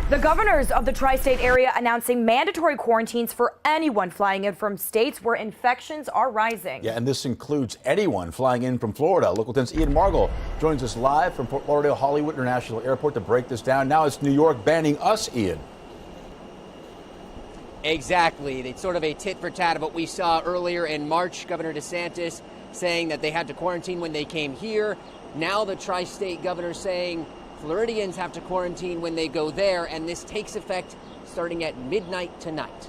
The governors of the tri-state area announcing mandatory quarantines for anyone flying in from states where infections are rising. Yeah, and this includes anyone flying in from Florida. Local 10's Ian Margol joins us live from Fort Lauderdale Hollywood International Airport to break this down. Now it's New York banning us, Ian. Exactly. It's sort of a tit for tat of what we saw earlier in March. Governor DeSantis saying that they had to quarantine when they came here. Now the tri-state governor saying Floridians have to quarantine when they go there, and this takes effect starting at midnight tonight.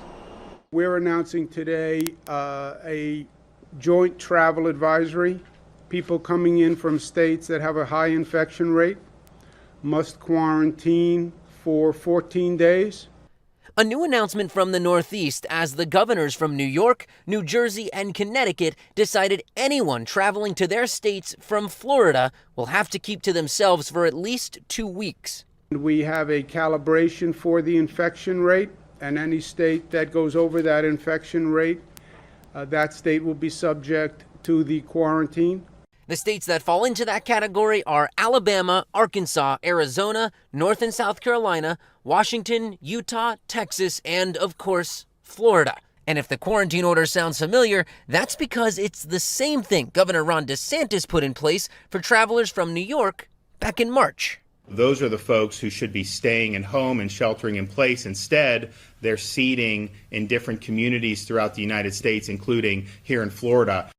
We're announcing today a joint travel advisory. People coming in from states that have a high infection rate must quarantine for 14 days. A new announcement from the Northeast as the governors from New York, New Jersey, and Connecticut decided anyone traveling to their states from Florida will have to keep to themselves for at least 2 weeks. We have a calibration for the infection rate, and any state that goes over that infection rate, that state will be subject to the quarantine. The states that fall into that category are Alabama, Arkansas, Arizona, North and South Carolina, Washington, Utah, Texas, and, of course, Florida. And if the quarantine order sounds familiar, that's because it's the same thing Governor Ron DeSantis put in place for travelers from New York back in March. Those are the folks who should be staying at home and sheltering in place. Instead, they're seeding in different communities throughout the United States, including here in Florida.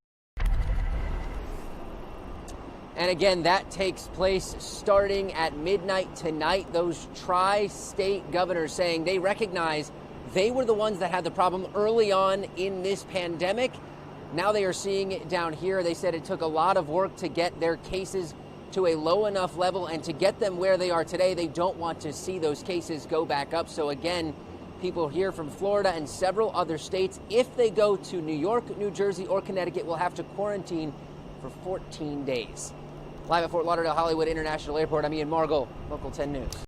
And again, that takes place starting at midnight tonight. Those tri-state governors saying they recognize they were the ones that had the problem early on in this pandemic. Now they are seeing it down here. They said it took a lot of work to get their cases to a low enough level, and to get them where they are today, they don't want to see those cases go back up. So again, people here from Florida and several other states, if they go to New York, New Jersey, or Connecticut, will have to quarantine for 14 days. Live at Fort Lauderdale Hollywood International Airport, I'm Ian Margol, Local 10 News.